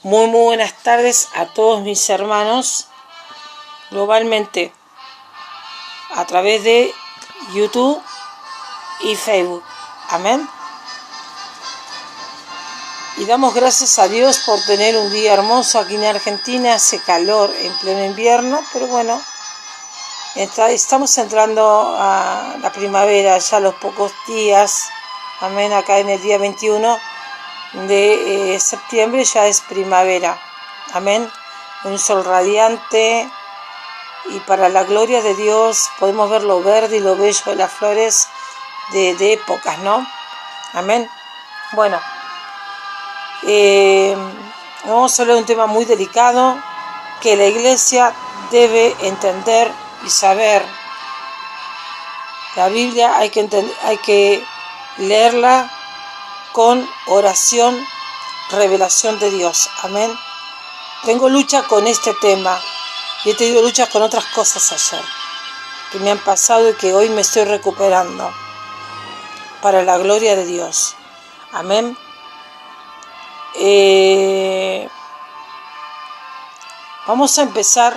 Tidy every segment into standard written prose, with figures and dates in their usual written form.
Muy buenas tardes a todos mis hermanos globalmente a través de YouTube y Facebook. Amén. Y damos gracias a Dios por tener un día hermoso aquí en Argentina. Hace calor en pleno invierno, pero bueno, estamos entrando a la primavera ya a los pocos días. Amén. Acá en el día 21 de septiembre ya es primavera. Amén. Un sol radiante, y para la gloria de Dios podemos ver lo verde y lo bello de las flores de épocas, ¿no? Amén. Bueno, vamos a hablar de un tema muy delicado que la iglesia debe entender y saber. La Biblia hay que leerla con oración, revelación de Dios. Amén. Tengo lucha con este tema y he tenido luchas con otras cosas ayer que me han pasado y que hoy me estoy recuperando para la gloria de Dios. Amén. Vamos a empezar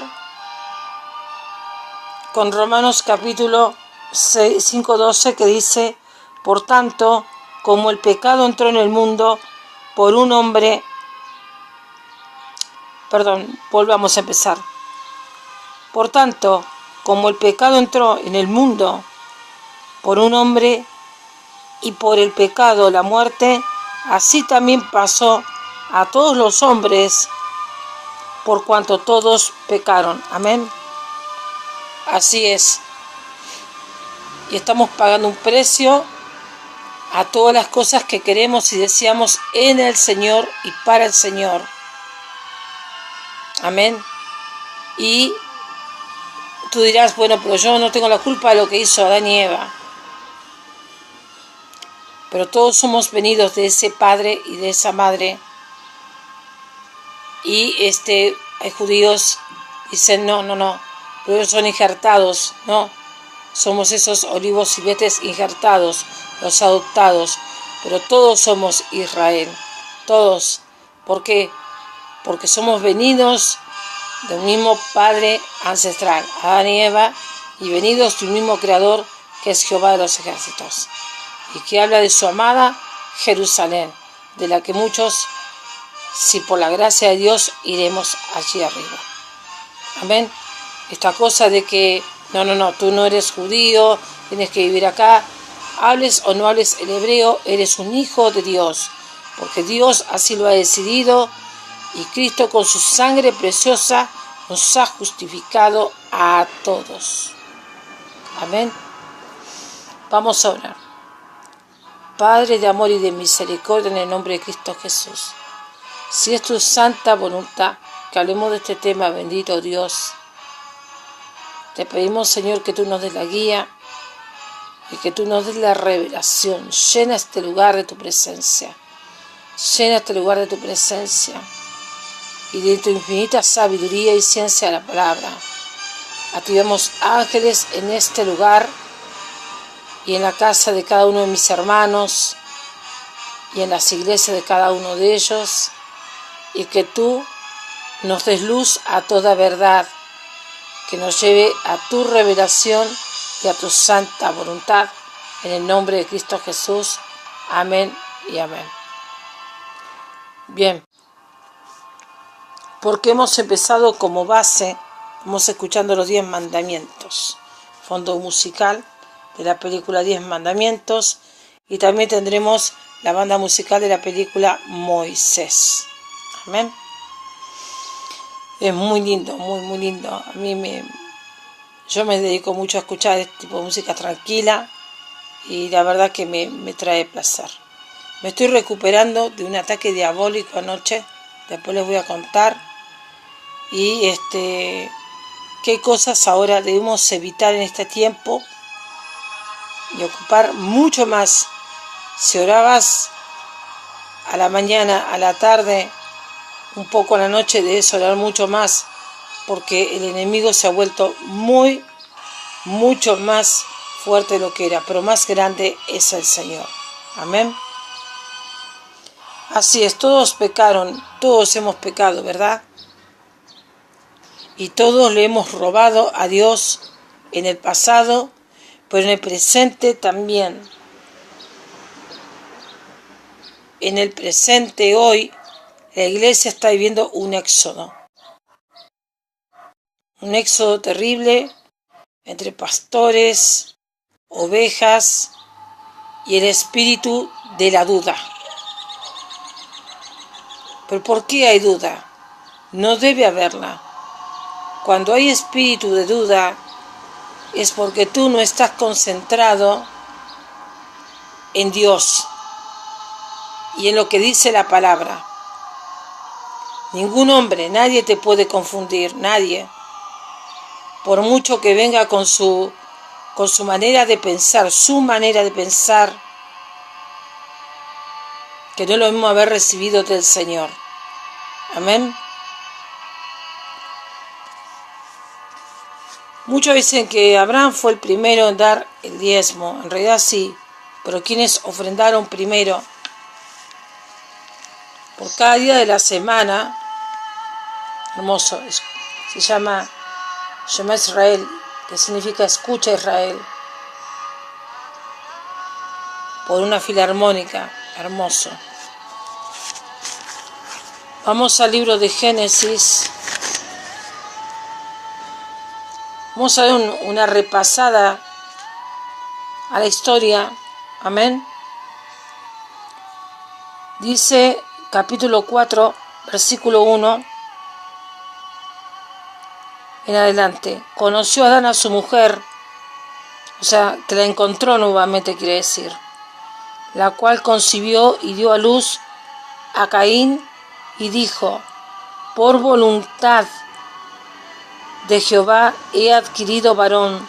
con Romanos capítulo 5:12, que dice: por tanto, como el pecado entró en el mundo por un hombre, volvamos a empezar. Por tanto, como el pecado entró en el mundo por un hombre, y por el pecado la muerte, así también pasó a todos los hombres, por cuanto todos pecaron. Amén. Así es. Y estamos pagando un precio a todas las cosas que queremos y deseamos en el Señor y para el Señor. Amén. Y tú dirás, bueno, pero yo no tengo la culpa de lo que hizo Adán y Eva. Pero todos somos venidos de ese padre y de esa madre. Y hay judíos dicen, no, pero ellos son injertados, no. Somos esos olivos silvestres injertados, los adoptados. Pero todos somos Israel, todos. ¿Por qué? Porque somos venidos de un mismo padre ancestral, Adán y Eva, y venidos de un mismo creador, que es Jehová de los ejércitos, y que habla de su amada Jerusalén, de la que muchos, si por la gracia de Dios, iremos allí arriba. Amén. Esta cosa de que no, tú no eres judío, tienes que vivir acá, hables o no hables el hebreo, eres un hijo de Dios, porque Dios así lo ha decidido, y Cristo con su sangre preciosa nos ha justificado a todos. Amén. Vamos a orar. Padre de amor y de misericordia, en el nombre de Cristo Jesús, si es tu santa voluntad que hablemos de este tema, bendito Dios, te pedimos, Señor, que tú nos des la guía y que tú nos des la revelación. Llena este lugar de tu presencia. Llena este lugar de tu presencia y de tu infinita sabiduría y ciencia de la palabra. Activamos ángeles en este lugar y en la casa de cada uno de mis hermanos y en las iglesias de cada uno de ellos, y que tú nos des luz a toda verdad, que nos lleve a tu revelación y a tu santa voluntad, en el nombre de Cristo Jesús. Amén y amén. Bien, porque hemos empezado como base, vamos escuchando los 10 mandamientos, fondo musical de la película 10 mandamientos, y también tendremos la banda musical de la película Moisés. Amén. Es muy lindo, muy lindo. A mí yo me dedico mucho a escuchar este tipo de música tranquila, y la verdad que me trae placer. Me estoy recuperando de un ataque diabólico anoche, después les voy a contar, y qué cosas ahora debemos evitar en este tiempo y ocupar mucho más. Si orabas a la mañana, a la tarde, un poco a la noche, debes orar mucho más, porque el enemigo se ha vuelto mucho más fuerte de lo que era, pero más grande es el Señor. Amén. Así es, todos pecaron, todos hemos pecado, ¿verdad? Y todos le hemos robado a Dios en el pasado, pero en el presente también. En el presente hoy, la iglesia está viviendo un éxodo terrible entre pastores, ovejas y el espíritu de la duda. ¿Pero por qué hay duda? No debe haberla. Cuando hay espíritu de duda, es porque tú no estás concentrado en Dios y en lo que dice la palabra. Ningún hombre, nadie te puede confundir, nadie. Por mucho que venga con su manera de pensar, que no es lo mismo haber recibido del Señor. Amén. Muchos dicen que Abraham fue el primero en dar el diezmo. En realidad sí, pero quienes ofrendaron primero por cada día de la semana, hermoso, se llama Shema Israel, que significa escucha Israel, por una filarmónica, hermoso. Vamos al libro de Génesis. Vamos a dar una repasada a la historia. Amén. Dice capítulo 4, versículo 1 en adelante. Conoció Adán a su mujer, o sea, que la encontró nuevamente, quiere decir, la cual concibió y dio a luz a Caín y dijo: por voluntad de Jehová he adquirido varón.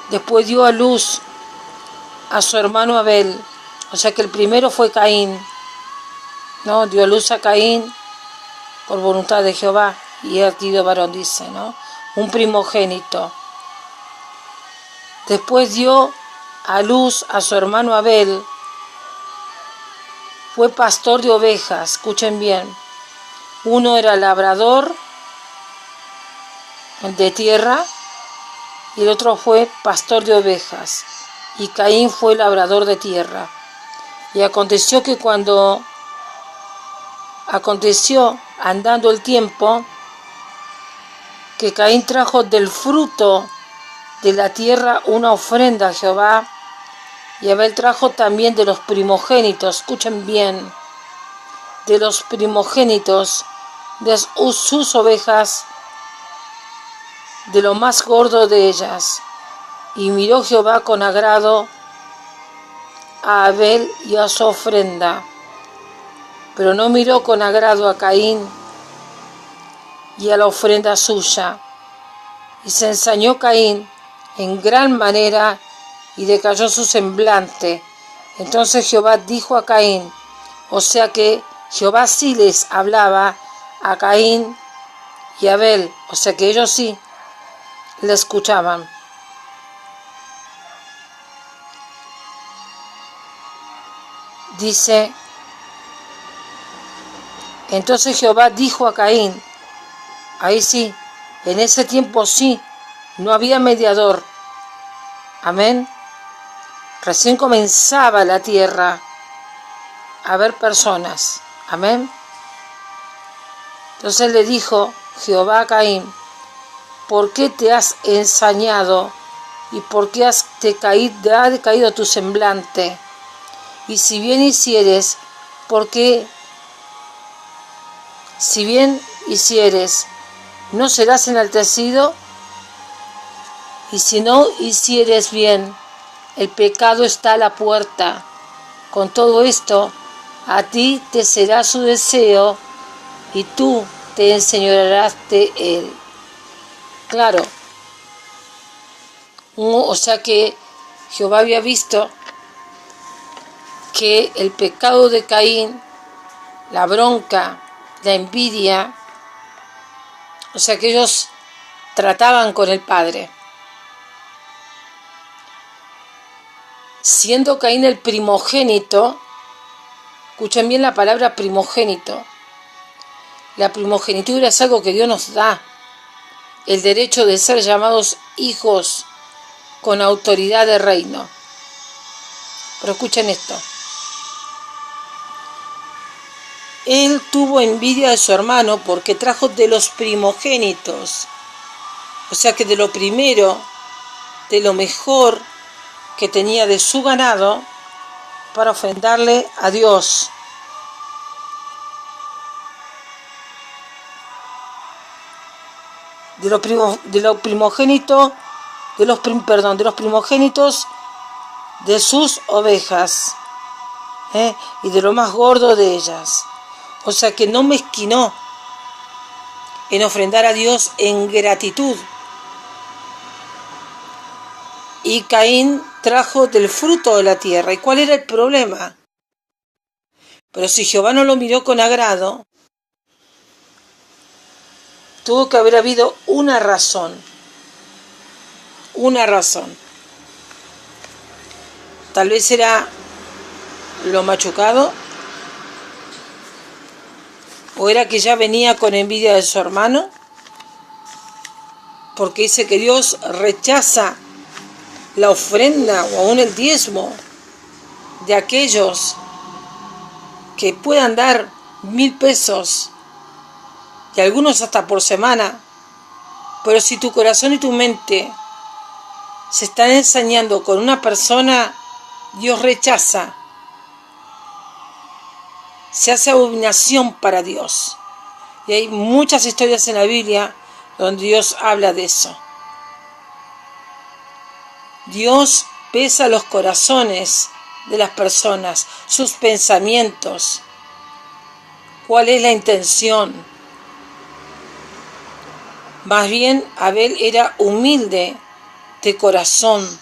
Después dio a luz a su hermano Abel, o sea que el primero fue Caín, ¿no? Dio a luz a Caín por voluntad de Jehová y he adquirido varón, dice, ¿no? Un primogénito. Después dio a luz a su hermano Abel, fue pastor de ovejas, escuchen bien. Uno era labrador de tierra y el otro fue pastor de ovejas, y Caín fue labrador de tierra. Y aconteció que andando el tiempo, que Caín trajo del fruto de la tierra una ofrenda a Jehová, y Abel trajo también de los primogénitos, escuchen bien, de los primogénitos de sus ovejas, de lo más gordo de ellas. Y miró Jehová con agrado a Abel y a su ofrenda, pero no miró con agrado a Caín y a la ofrenda suya. Y se ensañó Caín en gran manera y decayó su semblante. Entonces Jehová dijo a Caín, o sea que Jehová sí les hablaba a Caín y a Abel, o sea que ellos sí le escuchaban. Dice, entonces Jehová dijo a Caín, ahí sí, en ese tiempo sí, no había mediador. Amén. Recién comenzaba la tierra a haber personas. Amén. Entonces le dijo Jehová a Caín, ¿por qué te has ensañado y por qué ha decaído tu semblante? Y si bien hicieres, ¿no serás enaltecido? Y si no hicieres bien, el pecado está a la puerta. Con todo esto, a ti te será su deseo y tú te enseñorearás de él. Claro, o sea que Jehová había visto que el pecado de Caín, la bronca, la envidia, o sea que ellos trataban con el padre. Siendo Caín el primogénito, Escuchen bien la palabra primogénito. La primogenitura es algo que Dios nos da. El derecho de ser llamados hijos con autoridad de reino. Pero escuchen esto. Él tuvo envidia de su hermano porque trajo de los primogénitos. O sea que de lo primero, de lo mejor que tenía de su ganado, para ofrendarle a Dios. De los primogénitos de sus ovejas, y de lo más gordo de ellas. O sea que no mezquinó en ofrendar a Dios en gratitud. Y Caín trajo del fruto de la tierra. ¿Y cuál era el problema? Pero si Jehová no lo miró con agrado, tuvo que haber habido una razón. Una razón. Tal vez era lo machucado, o era que ya venía con envidia de su hermano, porque dice que Dios rechaza la ofrenda o aún el diezmo de aquellos que puedan dar 1,000 pesos y algunos hasta por semana. Pero si tu corazón y tu mente se están ensañando con una persona, Dios rechaza. Se hace abominación para Dios. Y hay muchas historias en la Biblia donde Dios habla de eso. Dios pesa los corazones de las personas, sus pensamientos. ¿Cuál es la intención? Más bien, Abel era humilde de corazón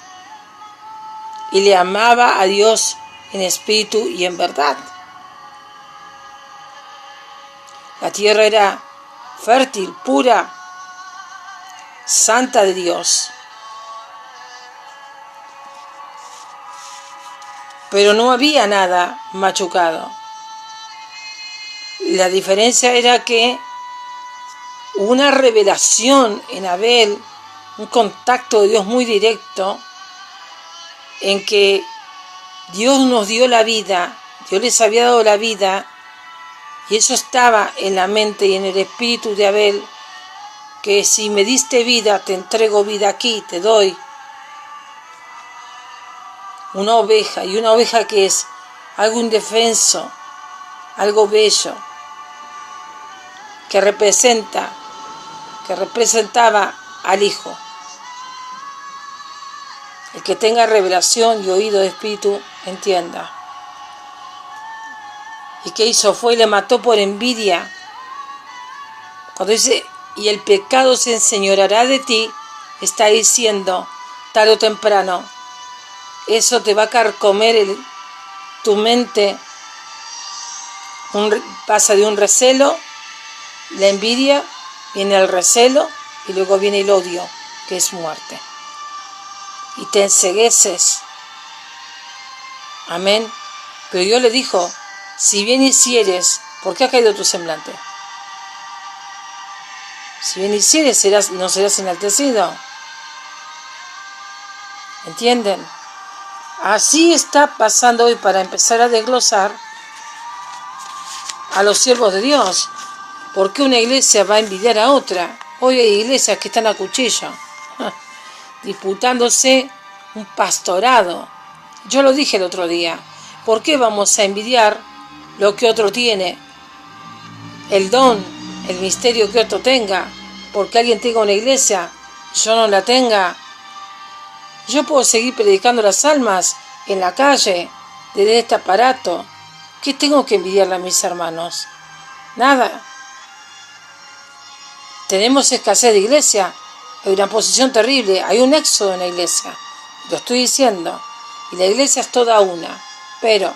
y le amaba a Dios en espíritu y en verdad. La tierra era fértil, pura, santa de Dios. Pero no había nada machucado. La diferencia era que una revelación en Abel, un contacto de Dios muy directo, en que Dios nos dio la vida, Dios les había dado la vida, y eso estaba en la mente y en el espíritu de Abel, que si me diste vida, te entrego vida aquí, te doy una oveja, y una oveja que es algo indefenso, algo bello, que representaba al Hijo. El que tenga revelación y oído de espíritu, entienda. ¿Y qué hizo? Fue y le mató por envidia. Cuando dice, y el pecado se enseñoreará de ti, está diciendo, tarde o temprano, eso te va a carcomer tu mente. Pasa de un recelo, la envidia, viene el recelo, y luego viene el odio, que es muerte. Y te encegueces. Amén. Pero Dios le dijo, si bien hicieres, ¿por qué ha caído tu semblante? Si bien hicieres, no serás enaltecido. ¿Entienden? Así está pasando hoy, para empezar a desglosar a los siervos de Dios. ¿Por qué una iglesia va a envidiar a otra? Hoy hay iglesias que están a cuchillo, disputándose un pastorado. Yo lo dije el otro día. ¿Por qué vamos a envidiar lo que otro tiene? El don, el misterio que otro tenga. Porque alguien tenga una iglesia, yo no la tenga. Yo puedo seguir predicando las almas en la calle, desde este aparato. ¿Qué tengo que envidiarle a mis hermanos? Nada. Tenemos escasez de iglesia. Hay una posición terrible. Hay un éxodo en la iglesia. Lo estoy diciendo. Y la iglesia es toda una. Pero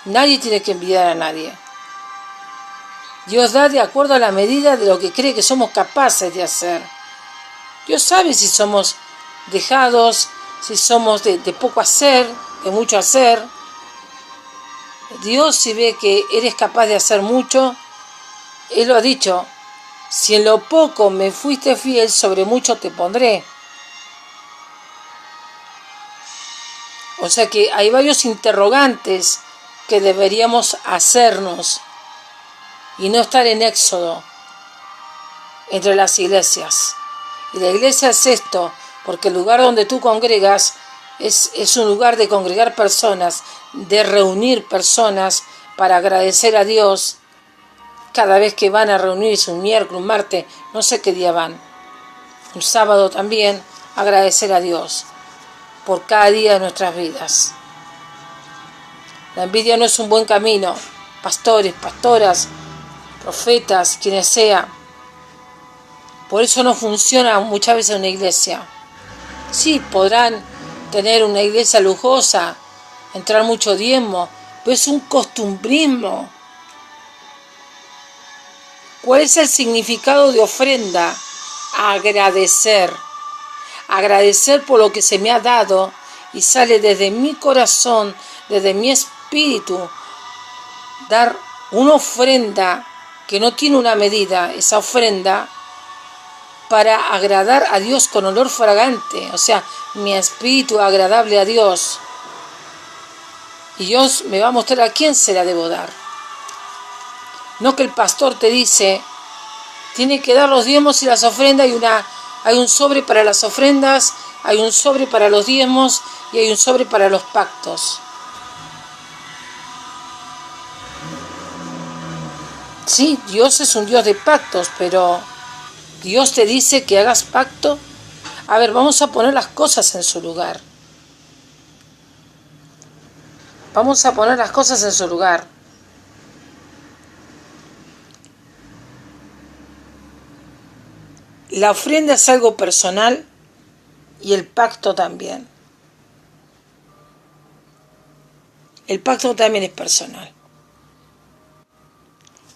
nadie tiene que envidiar a nadie. Dios da de acuerdo a la medida de lo que cree que somos capaces de hacer. Dios sabe si somos dejados, si somos de poco hacer, de mucho hacer. Dios, si ve que eres capaz de hacer mucho, Él lo ha dicho, si en lo poco me fuiste fiel, sobre mucho te pondré. O sea que hay varios interrogantes que deberíamos hacernos y no estar en éxodo entre las iglesias. Y la iglesia es esto, porque el lugar donde tú congregas es un lugar de congregar personas, de reunir personas para agradecer a Dios cada vez que van a reunirse, un miércoles, un martes, no sé qué día van, un sábado también, agradecer a Dios por cada día de nuestras vidas. La envidia no es un buen camino. Pastores, pastoras, profetas, quienes sea. Por eso no funciona muchas veces una iglesia. Sí, podrán tener una iglesia lujosa, entrar mucho diezmo, pero es un costumbrismo. ¿Cuál es el significado de ofrenda? Agradecer. Agradecer por lo que se me ha dado y sale desde mi corazón, desde mi espíritu, dar una ofrenda que no tiene una medida, esa ofrenda para agradar a Dios con olor fragante, o sea, mi espíritu agradable a Dios. Y Dios me va a mostrar a quién se la debo dar. No que el pastor te dice, tiene que dar los diezmos y las ofrendas, hay un sobre para las ofrendas, hay un sobre para los diezmos y hay un sobre para los pactos. Sí, Dios es un Dios de pactos, pero Dios te dice que hagas pacto. A ver, vamos a poner las cosas en su lugar. Vamos a poner las cosas en su lugar. La ofrenda es algo personal y el pacto también. El pacto también es personal.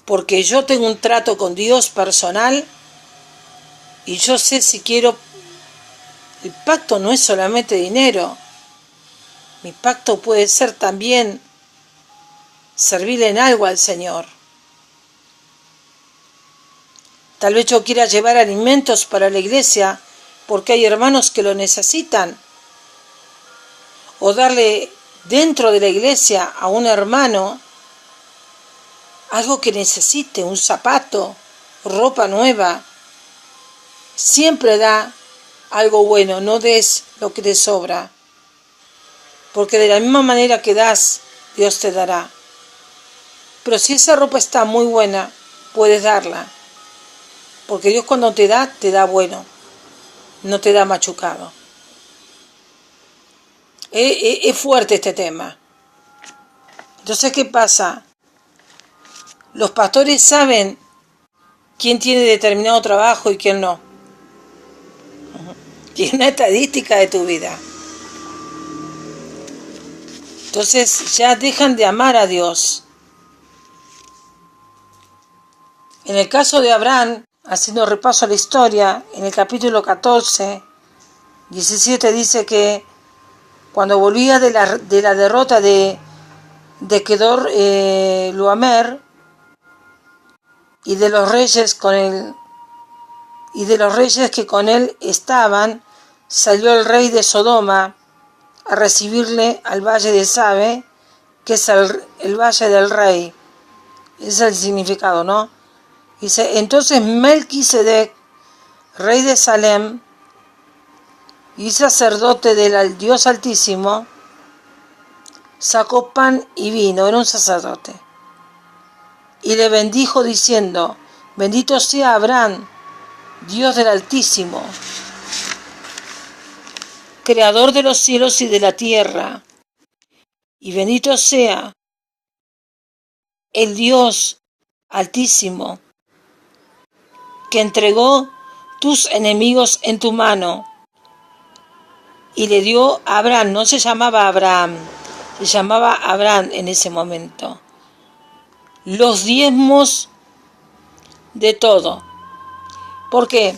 Porque yo tengo un trato con Dios personal y yo sé si quiero. El pacto no es solamente dinero. Mi pacto puede ser también servirle en algo al Señor. Tal vez yo quiera llevar alimentos para la iglesia porque hay hermanos que lo necesitan. O darle dentro de la iglesia a un hermano algo que necesite, un zapato, ropa nueva. Siempre da algo bueno, no des lo que te sobra. Porque de la misma manera que das, Dios te dará. Pero si esa ropa está muy buena, puedes darla. Porque Dios cuando te da bueno. No te da machucado. Es fuerte este tema. Entonces, ¿qué pasa? Los pastores saben quién tiene determinado trabajo y quién no. Y es una estadística de tu vida. Entonces ya dejan de amar a Dios. En el caso de Abraham, haciendo repaso a la historia, en el capítulo 14, 17 dice que cuando volvía de la derrota de Kedor Luamer y de los reyes que con él estaban, salió el rey de Sodoma a recibirle al valle de Sabe, que es el valle del rey. Ese es el significado, ¿no? Dice, entonces Melquisedec, rey de Salem y sacerdote del Dios Altísimo, sacó pan y vino, era un sacerdote, y le bendijo diciendo, bendito sea Abraham, Dios del Altísimo, creador de los cielos y de la tierra, y bendito sea el Dios Altísimo, que entregó tus enemigos en tu mano. Y le dio a Abraham, no se llamaba Abraham, se llamaba Abraham en ese momento, los diezmos de todo. ¿Por qué?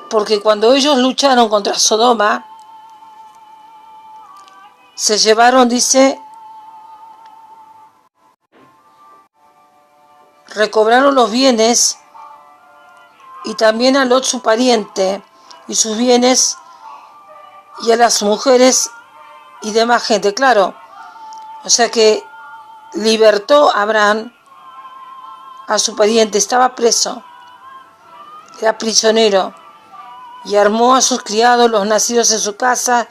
Porque cuando ellos lucharon contra Sodoma, se llevaron, dice, recobraron los bienes y también a Lot su pariente y sus bienes y a las mujeres y demás gente, claro. O sea que libertó a Abraham a su pariente, estaba preso, era prisionero, y armó a sus criados, los nacidos en su casa,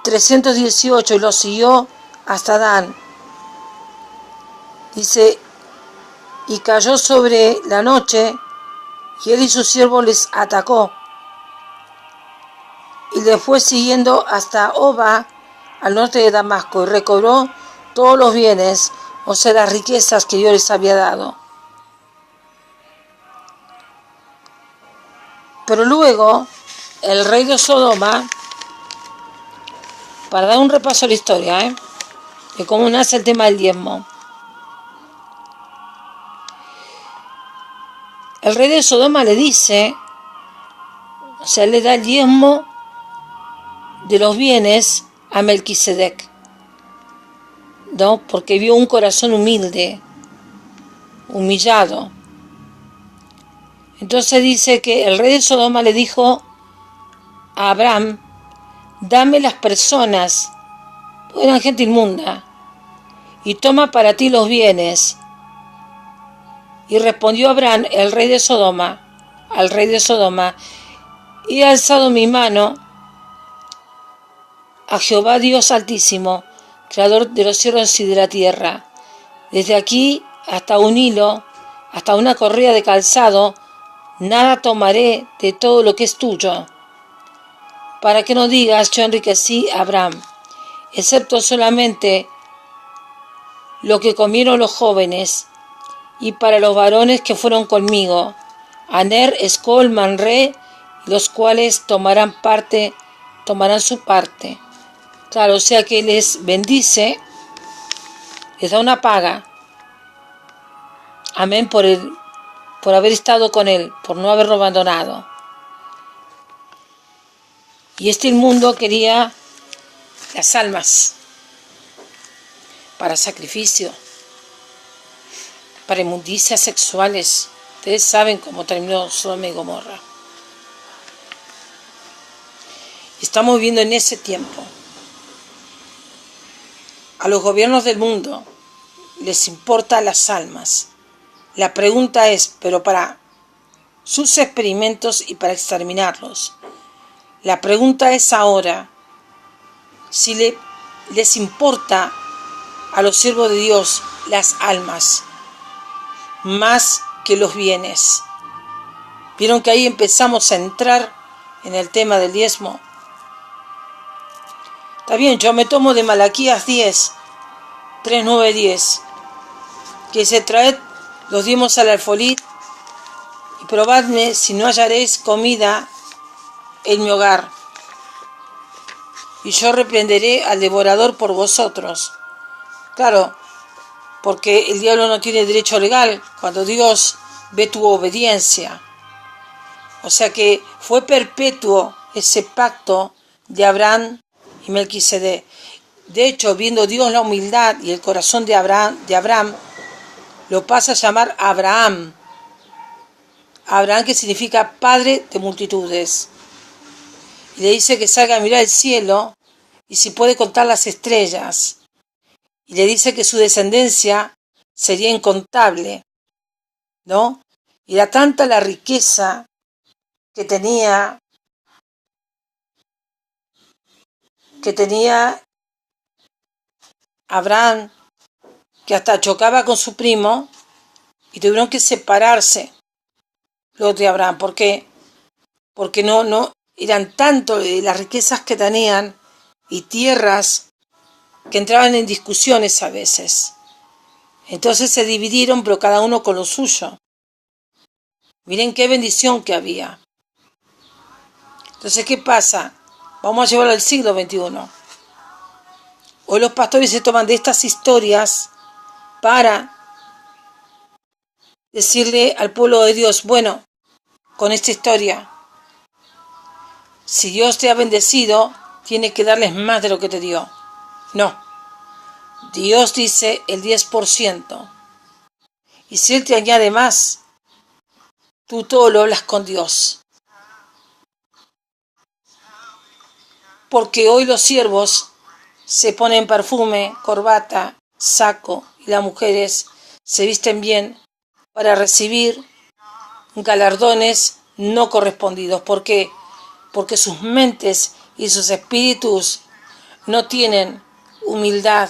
318, y los siguió hasta Dan. Dice, y cayó sobre la noche, y él y su siervo les atacó, y les fue siguiendo hasta Oba, al norte de Damasco, y recobró todos los bienes, o sea, las riquezas que Dios les había dado. Pero luego, el rey de Sodoma, para dar un repaso a la historia, de cómo nace el tema del diezmo. El rey de Sodoma le dice, o sea, le da el diezmo de los bienes a Melquisedec, ¿no? Porque vio un corazón humilde, humillado. Entonces dice que el rey de Sodoma le dijo a Abraham, dame las personas, porque eran gente inmunda, y toma para ti los bienes. Y respondió Abraham, el rey de Sodoma, al rey de Sodoma, y he alzado mi mano a Jehová Dios Altísimo, creador de los cielos y de la tierra. Desde aquí hasta un hilo, hasta una correa de calzado, nada tomaré de todo lo que es tuyo. Para que no digas, yo enriquecí a Abraham, excepto solamente lo que comieron los jóvenes, y para los varones que fueron conmigo, Aner, Escol, Manré, los cuales tomarán su parte. Claro, o sea que les bendice, les da una paga. Amén, por haber estado con él, por no haberlo abandonado. Y este inmundo quería las almas para sacrificio, para inmundicias sexuales. Ustedes saben cómo terminó Sodoma y Gomorra. Estamos viviendo en ese tiempo. A los gobiernos del mundo les importan las almas. La pregunta es, pero para sus experimentos y para exterminarlos. La pregunta es ahora, si les importa a los siervos de Dios las almas, más que los bienes. Vieron que ahí empezamos a entrar en el tema del diezmo. Está bien, yo me tomo de Malaquías 10, 3, 9, 10, que dice, traed los diezmos al alfolí y probadme si no hallaréis comida en mi hogar, y yo reprenderé al devorador por vosotros. Claro, porque el diablo no tiene derecho legal cuando Dios ve tu obediencia. O sea que fue perpetuo ese pacto de Abraham y Melquisedec. De hecho, viendo Dios la humildad y el corazón de Abraham, lo pasa a llamar Abraham. Abraham, que significa padre de multitudes. Y le dice que salga a mirar el cielo y si puede contar las estrellas. Y le dice que su descendencia sería incontable, ¿no? Y era tanta la riqueza que tenía Abraham, que hasta chocaba con su primo y tuvieron que separarse los de Abraham. ¿Por qué? Porque no eran tanto las riquezas que tenían y tierras que entraban en discusiones a veces. Entonces se dividieron, pero cada uno con lo suyo. Miren qué bendición que había. Entonces, ¿qué pasa? Vamos a llevarlo al siglo XXI. Hoy los pastores se toman de estas historias para decirle al pueblo de Dios, bueno, con esta historia, si Dios te ha bendecido, tiene que darles más de lo que te dio. No, Dios dice el 10%. Y si Él te añade más, tú todo lo hablas con Dios. Porque hoy los siervos se ponen perfume, corbata, saco, y las mujeres se visten bien para recibir galardones no correspondidos. ¿Por qué? Porque sus mentes y sus espíritus no tienen humildad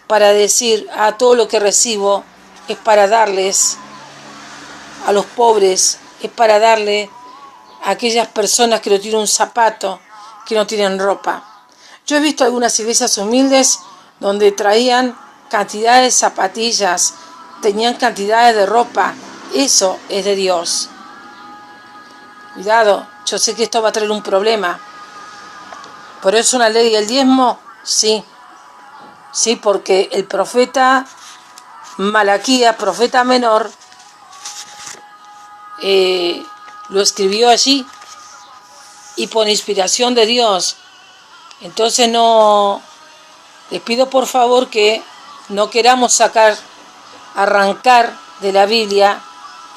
para decir, todo lo que recibo es para darles a los pobres, es para darle a aquellas personas que no tienen un zapato, que no tienen ropa. Yo he visto algunas iglesias humildes donde traían cantidades de zapatillas, tenían cantidades de ropa. Eso es de Dios. Cuidado, yo sé que esto va a traer un problema. ¿Pero es una ley del diezmo? Sí. Sí, porque el profeta Malaquías, profeta menor, lo escribió allí y por inspiración de Dios. Entonces no, les pido por favor que no queramos arrancar de la Biblia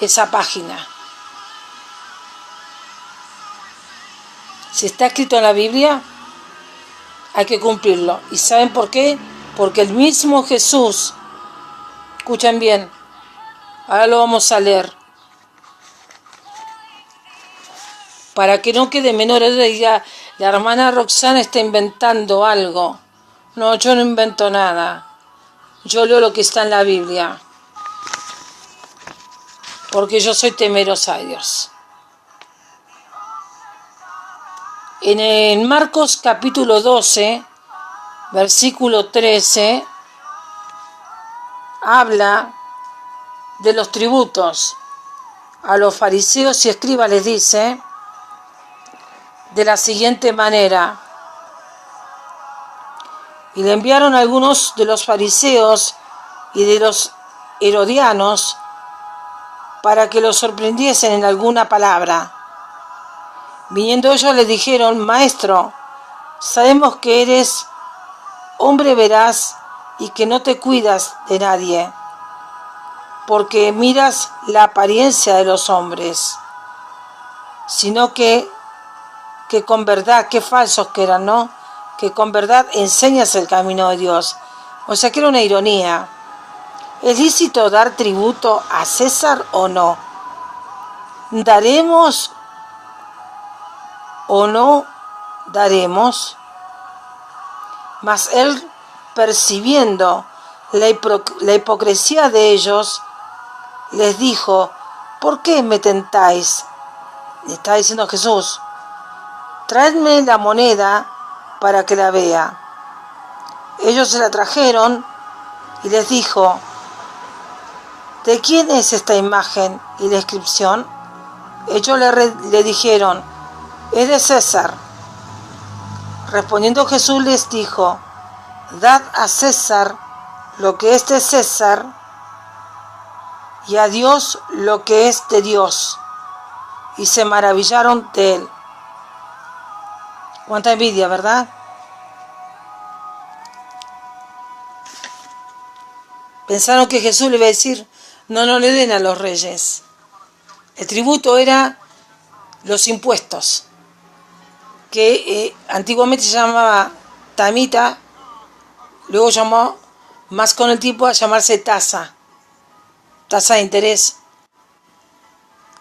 esa página. Si está escrito en la Biblia, hay que cumplirlo. ¿Y saben por qué? Porque el mismo Jesús, escuchen bien, ahora lo vamos a leer, para que no quede menor de diga, la hermana Roxana está inventando algo. No, yo no invento nada. Yo leo lo que está en la Biblia. Porque yo soy temerosa de Dios. En Marcos capítulo 12, versículo 13, habla de los tributos. A los fariseos y escribas les dice de la siguiente manera: y le enviaron a algunos de los fariseos y de los herodianos para que los sorprendiesen en alguna palabra. Viniendo ellos le dijeron: Maestro, sabemos que eres hombre veraz y que no te cuidas de nadie, porque miras la apariencia de los hombres, sino que con verdad, qué falsos que eran, ¿no? Que con verdad enseñas el camino de Dios. O sea que era una ironía. ¿Es lícito dar tributo a César o no? ¿Daremos o no daremos? Mas él, percibiendo la hipocresía de ellos, les dijo: ¿por qué me tentáis? Le está diciendo Jesús: traedme la moneda para que la vea. Ellos se la trajeron y les dijo: ¿de quién es esta imagen y la inscripción? Ellos le dijeron: es de César. Respondiendo Jesús les dijo: dad a César lo que es de César y a Dios lo que es de Dios. Y se maravillaron de él. Cuánta envidia, ¿verdad? Pensaron que Jesús le iba a decir: no le den a los reyes. El tributo era los impuestos, que antiguamente se llamaba tamita, luego llamó, más con el tiempo, a llamarse tasa de interés.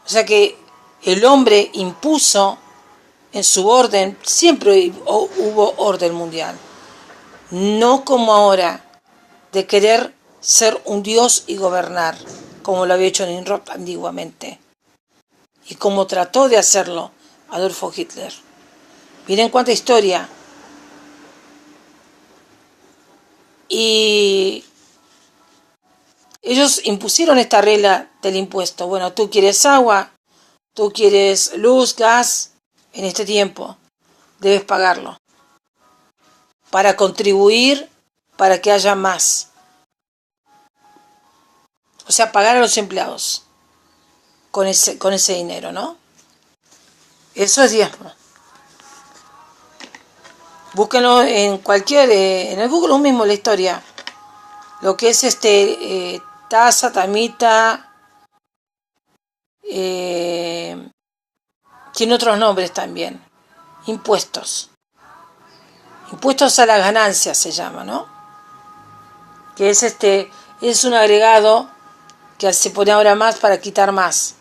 O sea que el hombre impuso en su orden, siempre hubo orden mundial, no como ahora, de querer ser un dios y gobernar, como lo había hecho Nimrod antiguamente, y como trató de hacerlo Adolfo Hitler. Miren cuánta historia. Y ellos impusieron esta regla del impuesto. Bueno, tú quieres agua, tú quieres luz, gas, en este tiempo debes pagarlo para contribuir para que haya más. O sea, pagar a los empleados con ese dinero, ¿no? Eso es diezmo. Búsquenlo en cualquier, en el Google mismo la historia. Lo que es tasa, tamita, tiene otros nombres también. Impuestos. Impuestos a la ganancia se llama, ¿no? Que es un agregado que se pone ahora más para quitar más.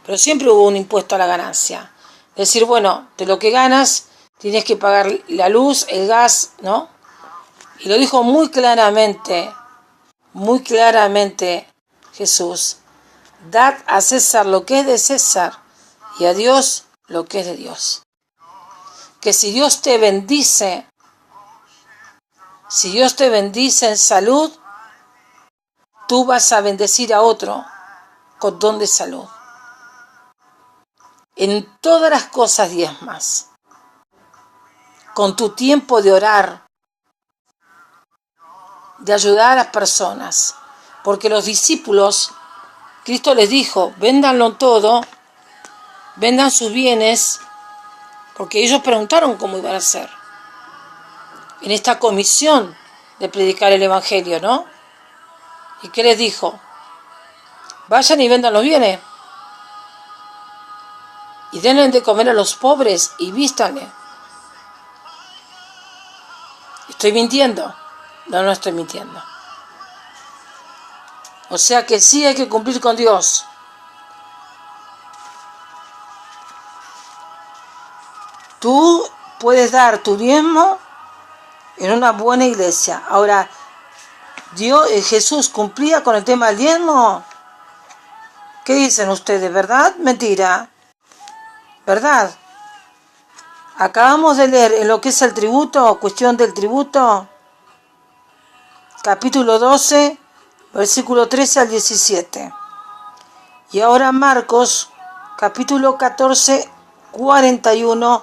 Pero siempre hubo un impuesto a la ganancia. Es decir, bueno, de lo que ganas tienes que pagar la luz, el gas, ¿no? Y lo dijo muy claramente Jesús. Dad a César lo que es de César y a Dios lo que es de Dios. Que si Dios te bendice en salud, tú vas a bendecir a otro con don de salud. En todas las cosas diezmas. Con tu tiempo de orar, de ayudar a las personas. Porque los discípulos, Cristo les dijo, véndanlo todo, vendan sus bienes, porque ellos preguntaron cómo iban a hacer. En esta comisión de predicar el Evangelio, ¿no? ¿Y qué les dijo? Vayan y vendan los bienes. Y denle de comer a los pobres y vístanle. ¿Estoy mintiendo? No estoy mintiendo. O sea que sí hay que cumplir con Dios. Tú puedes dar tu diezmo en una buena iglesia. Ahora, Jesús cumplía con el tema del diezmo. ¿Qué dicen ustedes? ¿Verdad? Mentira. ¿Verdad? Acabamos de leer en lo que es el tributo, cuestión del tributo, capítulo 12, versículo 13 al 17. Y ahora Marcos, capítulo 14, 41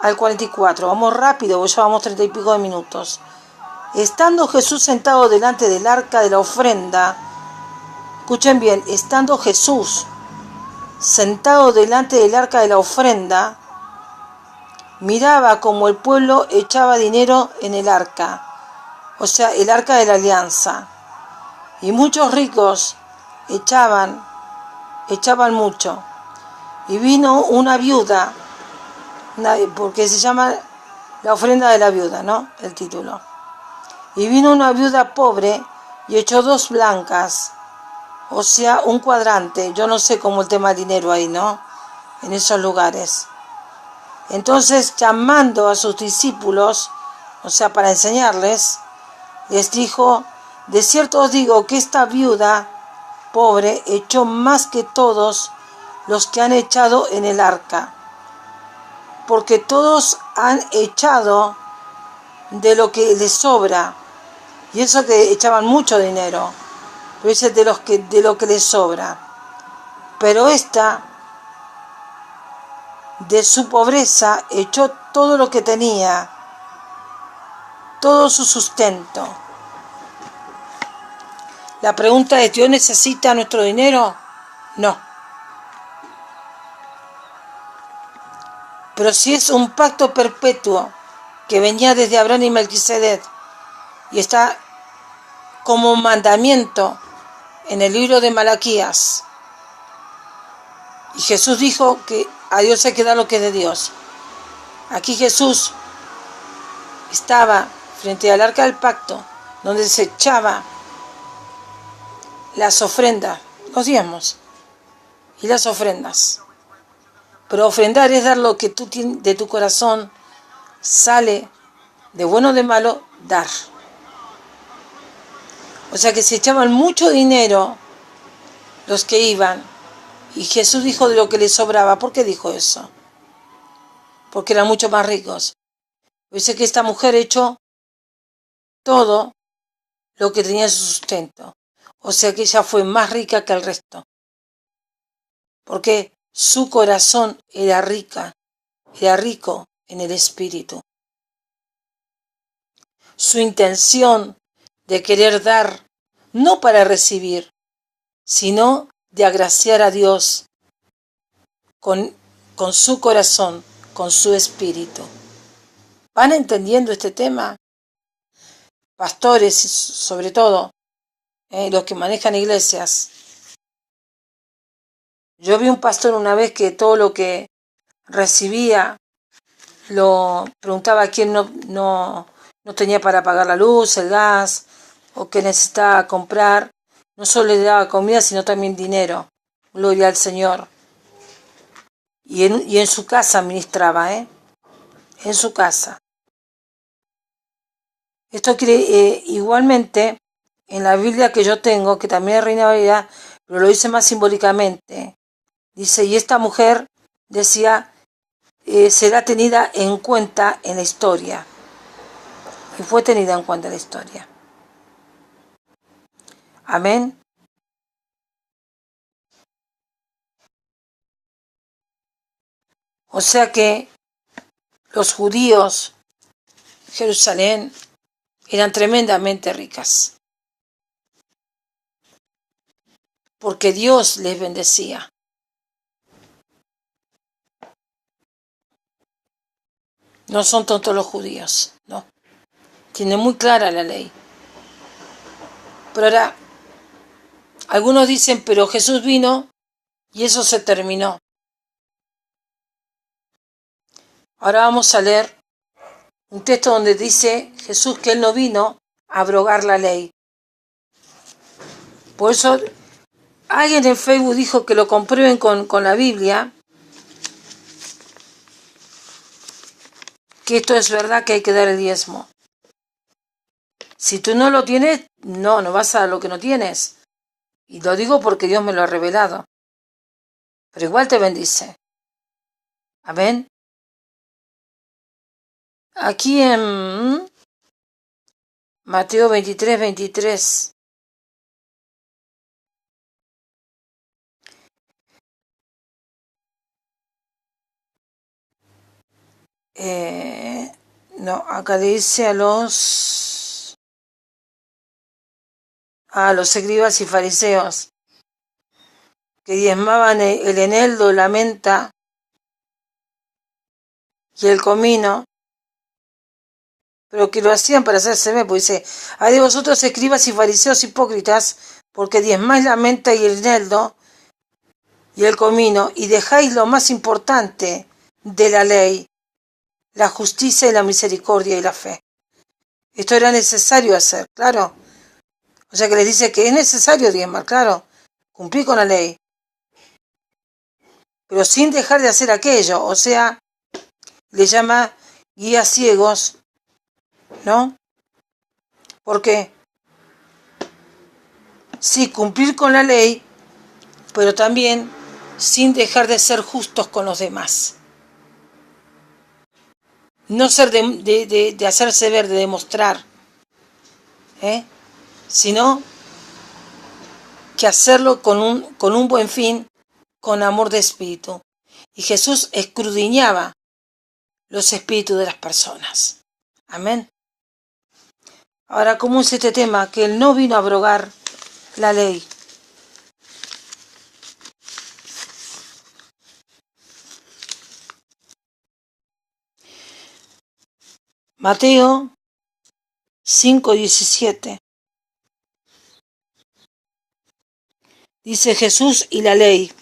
al 44. Vamos rápido, porque ya vamos 30 y pico de minutos. Estando Jesús sentado delante del arca de la ofrenda, escuchen bien, estando Jesús sentado delante del arca de la ofrenda, miraba como el pueblo echaba dinero en el arca, o sea, el arca de la alianza. Y muchos ricos echaban mucho. Y vino una viuda, porque se llama la ofrenda de la viuda, ¿no? El título. Y vino una viuda pobre y echó 2 blancas, o sea, un cuadrante. Yo no sé cómo el tema del dinero ahí, ¿no? En esos lugares. Entonces, llamando a sus discípulos, o sea, para enseñarles, les dijo, de cierto os digo que esta viuda pobre echó más que todos los que han echado en el arca, porque todos han echado de lo que les sobra, y eso que echaban mucho dinero, pero dice de lo que les sobra. Pero esta, de su pobreza, echó todo lo que tenía, todo su sustento. La pregunta es, ¿Dios necesita nuestro dinero? No. Pero si es un pacto perpetuo que venía desde Abraham y Melquisedec y está como mandamiento en el libro de Malaquías, y Jesús dijo que a Dios hay que dar lo que es de Dios. Aquí Jesús estaba frente al arca del pacto, donde se echaba las ofrendas, los diezmos y las ofrendas. Pero ofrendar es dar lo que tú tienes de tu corazón, sale de bueno o de malo, dar. O sea que se echaban mucho dinero los que iban, y Jesús dijo de lo que les sobraba. ¿Por qué dijo eso? Porque eran mucho más ricos. Dice que esta mujer echó todo lo que tenía su sustento. O sea que ella fue más rica que el resto. Porque su corazón era rico en el espíritu. Su intención de querer dar, no para recibir, sino de agraciar a Dios con su corazón, con su espíritu. ¿Van entendiendo este tema? Pastores, sobre todo, los que manejan iglesias. Yo vi un pastor una vez que todo lo que recibía lo preguntaba a quién no tenía para pagar la luz, el gas, o que necesitaba comprar. No solo le daba comida, sino también dinero. Gloria al Señor. Y en su casa ministraba, en su casa. Esto quiere, igualmente, en la Biblia que yo tengo, que también es Reina Valera, pero lo dice más simbólicamente. Dice, y esta mujer, decía, será tenida en cuenta en la historia. Y fue tenida en cuenta en la historia. Amén. O sea que los judíos, Jerusalén, eran tremendamente ricas. Porque Dios les bendecía. No son tontos los judíos, no. Tienen muy clara la ley. Pero ahora, algunos dicen, pero Jesús vino y eso se terminó. Ahora vamos a leer un texto donde dice Jesús que Él no vino a abrogar la ley. Por eso, alguien en Facebook dijo que lo comprueben con la Biblia, que esto es verdad, que hay que dar el diezmo. Si tú no lo tienes, no vas a dar lo que no tienes. Y lo digo porque Dios me lo ha revelado. Pero igual te bendice. Amén. Aquí en Mateo 23. No, acá dice a los escribas y fariseos que diezmaban el eneldo, la menta y el comino, pero que lo hacían para hacerse ver, pues dice, hay de vosotros escribas y fariseos hipócritas, porque diezmáis la menta y el eneldo y el comino, y dejáis lo más importante de la ley, la justicia y la misericordia y la fe. Esto era necesario hacer, claro. O sea que les dice que es necesario diezmar, claro, cumplir con la ley, pero sin dejar de hacer aquello. O sea, le llama guías ciegos, ¿no? Porque sí, cumplir con la ley, pero también sin dejar de ser justos con los demás. No ser de hacerse ver, de demostrar, sino que hacerlo con un buen fin, con amor de espíritu. Y Jesús escudriñaba los espíritus de las personas. Amén. Ahora, ¿cómo es este tema? Que Él no vino a abrogar la ley. Mateo 5:17. Dice Jesús y la ley.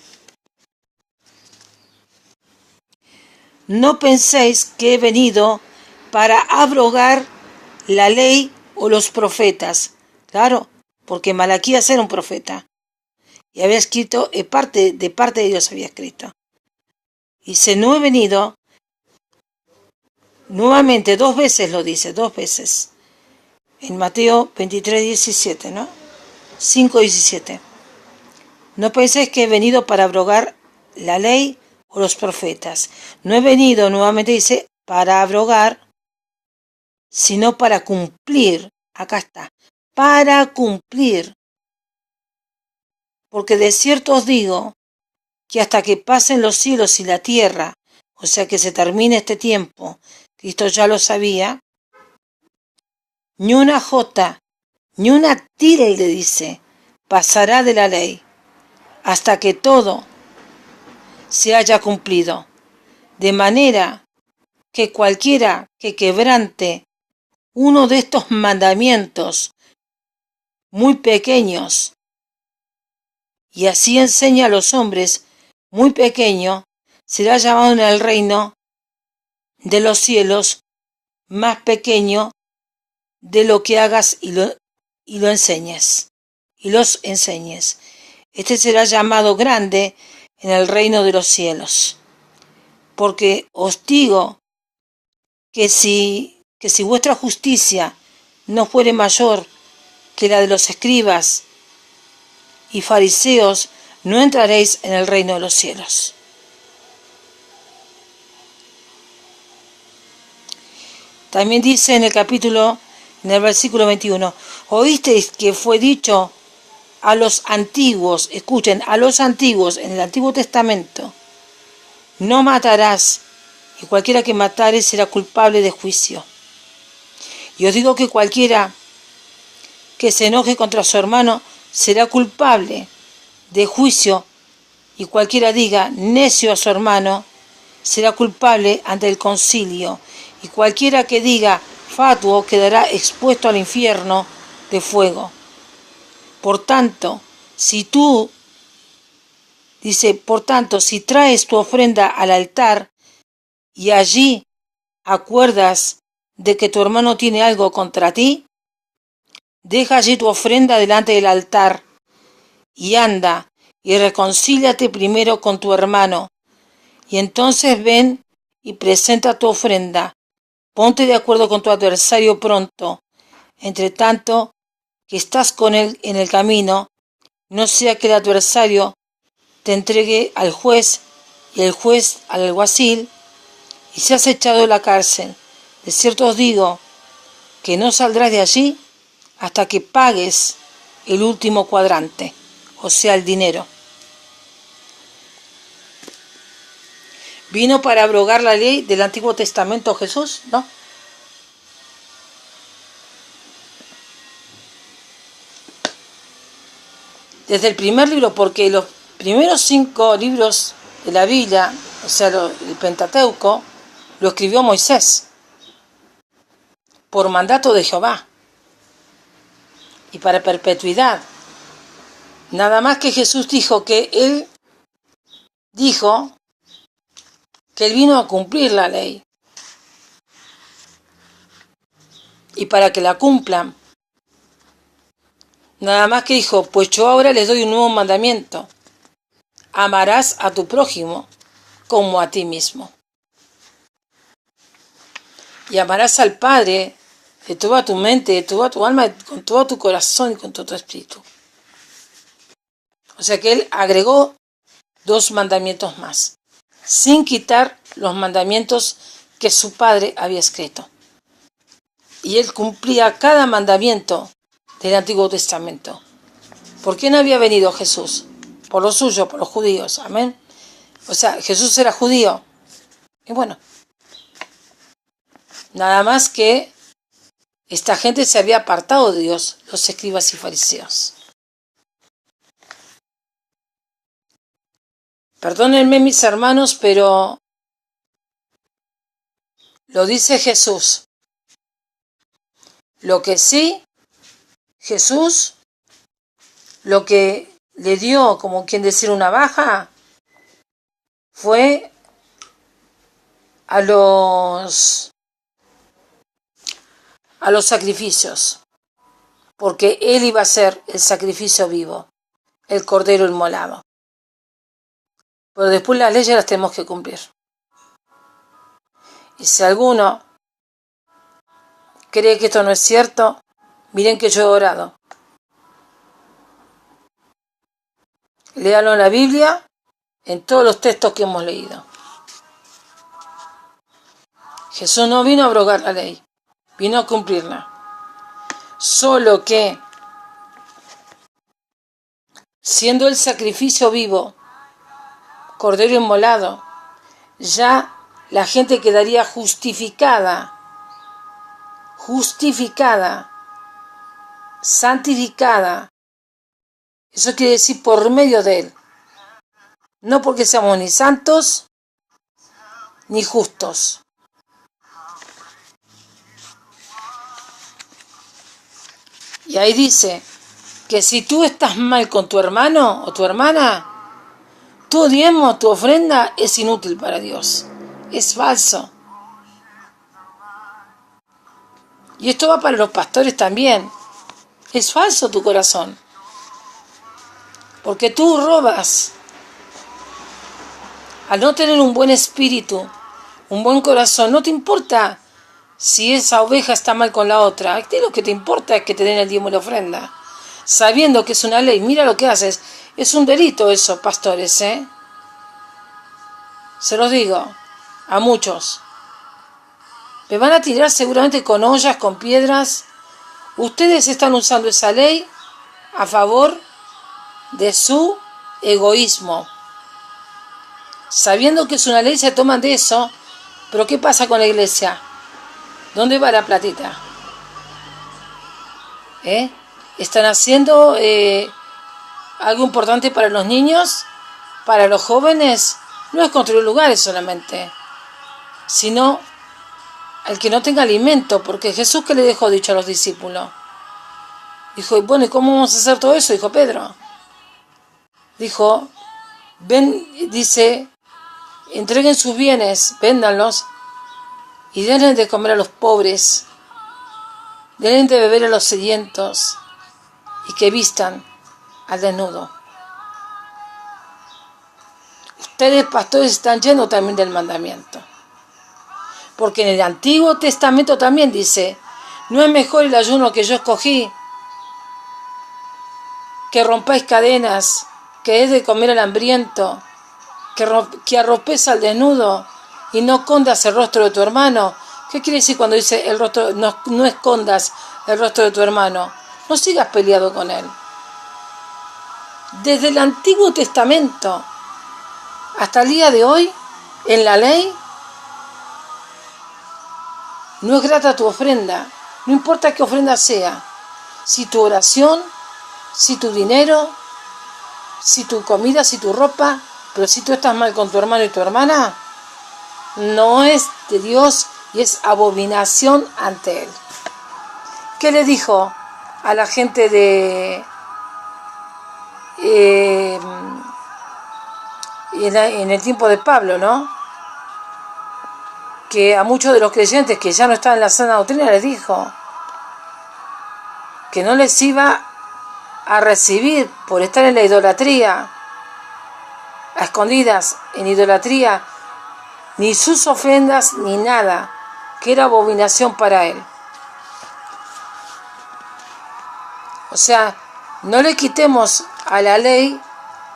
No penséis que he venido para abrogar la ley o los profetas. Claro, porque Malaquías era un profeta. Y había escrito, de parte de Dios había escrito. Y dice, no he venido, nuevamente 2 veces lo dice, 2 veces. En Mateo 23:17, ¿no? 5:17. No penséis que he venido para abrogar la ley o los profetas. No he venido, nuevamente dice, para abrogar, sino para cumplir. Acá está, para cumplir. Porque de cierto os digo que hasta que pasen los cielos y la tierra, o sea que se termine este tiempo, Cristo ya lo sabía, ni una jota, ni una tilde, dice, pasará de la ley, hasta que todo se haya cumplido. De manera que cualquiera que quebrante uno de estos mandamientos muy pequeños y así enseña a los hombres muy pequeño, será llamado en el reino de los cielos más pequeño de lo que hagas y lo enseñes, y los enseñes. Este será llamado grande en el reino de los cielos. Porque os digo que si vuestra justicia no fuere mayor que la de los escribas y fariseos, no entraréis en el reino de los cielos. También dice en el versículo 21, oísteis que fue dicho a los antiguos, escuchen, a los antiguos en el Antiguo Testamento, no matarás, y cualquiera que matare será culpable de juicio. Y os digo que cualquiera que se enoje contra su hermano será culpable de juicio, y cualquiera diga necio a su hermano será culpable ante el concilio, y cualquiera que diga fatuo quedará expuesto al infierno de fuego. Por tanto, si traes tu ofrenda al altar y allí acuerdas de que tu hermano tiene algo contra ti, deja allí tu ofrenda delante del altar y anda y reconcíliate primero con tu hermano, y entonces ven y presenta tu ofrenda. Ponte de acuerdo con tu adversario pronto, entre tanto que estás con él en el camino, no sea que el adversario te entregue al juez y el juez al alguacil y seas echado de la cárcel. De cierto os digo que no saldrás de allí hasta que pagues el último cuadrante, o sea, el dinero. ¿Vino para abrogar la ley del Antiguo Testamento Jesús? No. Desde el primer libro, porque los primeros 5 libros de la Biblia, o sea, el Pentateuco, lo escribió Moisés por mandato de Jehová y para perpetuidad. Nada más que Jesús dijo que él vino a cumplir la ley y para que la cumplan. Nada más que dijo, pues yo ahora les doy un nuevo mandamiento: amarás a tu prójimo como a ti mismo. Y amarás al Padre de toda tu mente, de toda tu alma, con todo tu corazón y con todo tu espíritu. O sea que él agregó 2 mandamientos más, sin quitar los mandamientos que su Padre había escrito. Y él cumplía cada mandamiento del Antiguo Testamento. ¿Por qué no había venido Jesús? Por lo suyo, por los judíos. Amén. O sea, Jesús era judío. Y bueno, nada más que esta gente se había apartado de Dios, los escribas y fariseos. Perdónenme mis hermanos, pero lo dice Jesús. Lo que sí, Jesús, lo que le dio, como quien decir, una baja, fue a los sacrificios, porque él iba a ser el sacrificio vivo, el cordero inmolado. Pero después las leyes las tenemos que cumplir. Y si alguno cree que esto no es cierto, miren que yo he orado. Léalo en la Biblia, en todos los textos que hemos leído. Jesús no vino a abrogar la ley, vino a cumplirla. Solo que, siendo el sacrificio vivo, cordero inmolado, ya la gente quedaría justificada, santificada. Eso quiere decir por medio de él. No porque seamos ni santos ni justos, Y ahí dice que si tú estás mal con tu hermano o tu hermana, tu diezmo, tu ofrenda es inútil para Dios. Es falso. Y esto va para los pastores también. Es falso tu corazón. Porque tú robas. Al no tener un buen espíritu, un buen corazón, no te importa si esa oveja está mal con la otra. A ti lo que te importa es que te den el diezmo y la ofrenda. Sabiendo que es una ley, mira lo que haces. Es un delito eso, pastores, ¿eh? Se los digo a muchos. Me van a tirar seguramente con ollas, con piedras. Ustedes están usando esa ley a favor de su egoísmo. Sabiendo que es una ley, se toman de eso. Pero ¿qué pasa con la iglesia? ¿Dónde va la platita? ¿Están haciendo algo importante para los niños? ¿Para los jóvenes? No es construir lugares solamente, sino el que no tenga alimento, porque Jesús, ¿qué le dejó dicho a los discípulos? Dijo, bueno, ¿y cómo vamos a hacer todo eso? Dijo Pedro. Dijo, ven, dice, entreguen sus bienes, véndanlos y denle de comer a los pobres, denle de beber a los sedientos y que vistan al desnudo. Ustedes, pastores, están llenos también del mandamiento. Porque en el Antiguo Testamento también dice, no es mejor el ayuno que yo escogí, que rompáis cadenas, que es de comer al hambriento, que arropes al desnudo y no escondas el rostro de tu hermano. ¿Qué quiere decir cuando dice el rostro? No escondas el rostro de tu hermano. No sigas peleado con él. Desde el Antiguo Testamento hasta el día de hoy, en la ley, no es grata tu ofrenda. No importa qué ofrenda sea. Si tu oración, si tu dinero, si tu comida, si tu ropa, pero si tú estás mal con tu hermano y tu hermana, no es de Dios y es abominación ante Él. ¿Qué le dijo a la gente de en el tiempo de Pablo, ¿no? Que a muchos de los creyentes que ya no estaban en la sana doctrina les dijo que no les iba a recibir por estar en la idolatría, a escondidas en idolatría, ni sus ofrendas ni nada, que era abominación para él. O sea, no le quitemos a la ley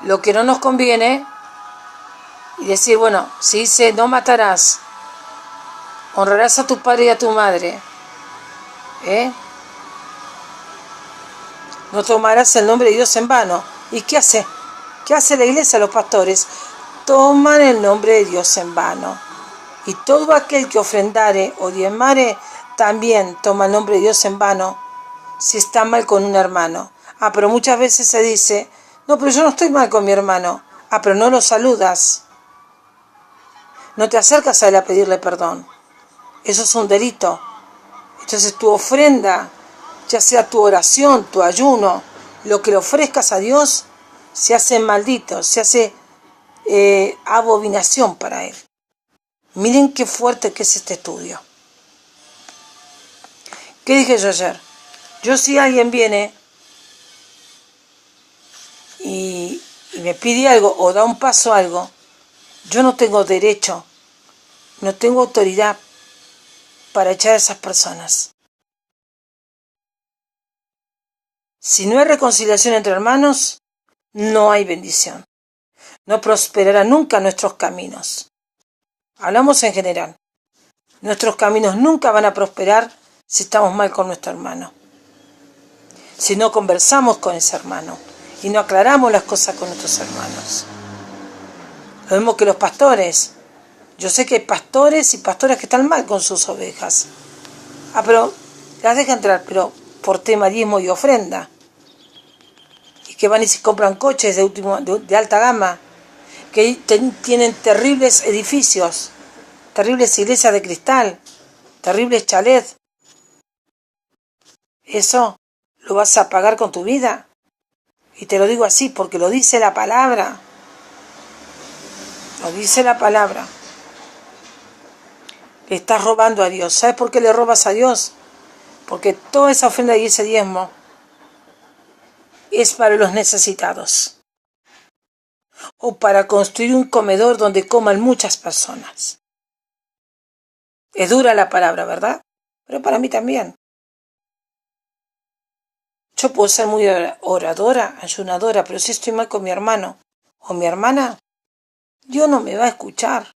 lo que no nos conviene y decir, bueno, si dice no matarás, honrarás a tu padre y a tu madre, no tomarás el nombre de Dios en vano. ¿Y qué hace? ¿Qué hace la iglesia, los pastores? Toman el nombre de Dios en vano. Y todo aquel que ofrendare o diezmare también toma el nombre de Dios en vano si está mal con un hermano. Pero muchas veces se dice, no, pero yo no estoy mal con mi hermano. Pero no lo saludas. No te acercas a él a pedirle perdón. Eso es un delito. Entonces tu ofrenda, ya sea tu oración, tu ayuno, lo que le ofrezcas a Dios, se hace maldito, se hace abominación para Él. Miren qué fuerte que es este estudio. ¿Qué dije yo ayer? Yo si alguien viene y me pide algo o da un paso a algo, yo no tengo derecho, no tengo autoridad para echar a esas personas. Si no hay reconciliación entre hermanos, no hay bendición. No prosperará nunca nuestros caminos. Hablamos en general. Nuestros caminos nunca van a prosperar si estamos mal con nuestro hermano. Si no conversamos con ese hermano y no aclaramos las cosas con nuestros hermanos. Lo mismo que los pastores. Yo sé que hay pastores y pastoras que están mal con sus ovejas. Pero las dejan entrar, pero por tema diezmo y ofrenda. Y que van y se compran coches de alta gama, que tienen terribles edificios, terribles iglesias de cristal, terribles chalets. Eso ¿Lo vas a pagar con tu vida? Y te lo digo así porque lo dice la palabra. Lo dice la palabra. Le estás robando a Dios. ¿Sabes por qué le robas a Dios? Porque toda esa ofrenda y ese diezmo es para los necesitados. O para construir un comedor donde coman muchas personas. Es dura la palabra, ¿verdad? Pero para mí también. Yo puedo ser muy oradora, ayunadora, pero si estoy mal con mi hermano o mi hermana, Dios no me va a escuchar.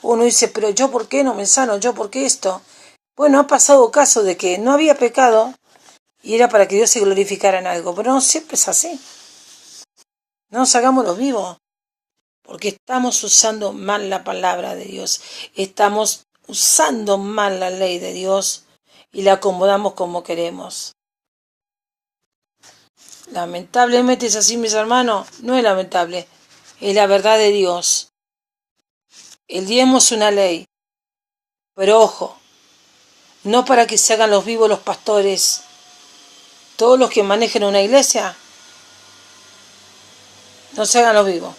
Uno dice, pero yo por qué no me sano, yo por qué esto. Bueno, ha pasado caso de que no había pecado y era para que Dios se glorificara en algo, pero no siempre es así. No nos hagamos los vivos, porque estamos usando mal la palabra de Dios, estamos usando mal la ley de Dios y la acomodamos como queremos. Lamentablemente es así, mis hermanos. No es lamentable, es la verdad de Dios. El diezmo es una ley, pero ojo, no para que se hagan los vivos los pastores, todos los que manejen una iglesia, no se hagan los vivos,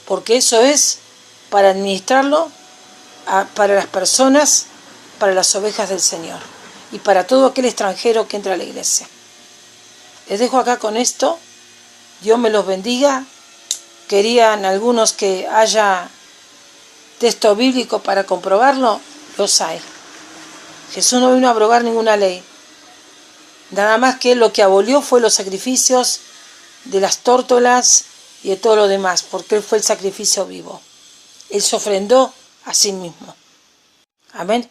porque eso es para administrarlo para las personas, para las ovejas del Señor y para todo aquel extranjero que entra a la iglesia. Les dejo acá con esto. Dios me los bendiga. Querían algunos que haya texto bíblico para comprobarlo, los hay. Jesús no vino a abrogar ninguna ley. Nada más que lo que abolió fue los sacrificios de las tórtolas y de todo lo demás, porque Él fue el sacrificio vivo. Él se ofrendó a sí mismo. Amén.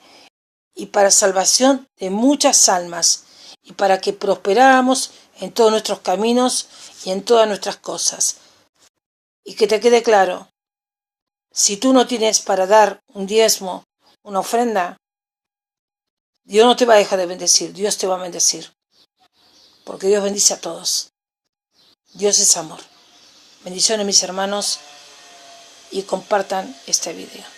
Y para salvación de muchas almas y para que prosperáramos en todos nuestros caminos y en todas nuestras cosas. Y que te quede claro, si tú no tienes para dar un diezmo, una ofrenda, Dios no te va a dejar de bendecir, Dios te va a bendecir. Porque Dios bendice a todos. Dios es amor. Bendiciones, mis hermanos, y compartan este video.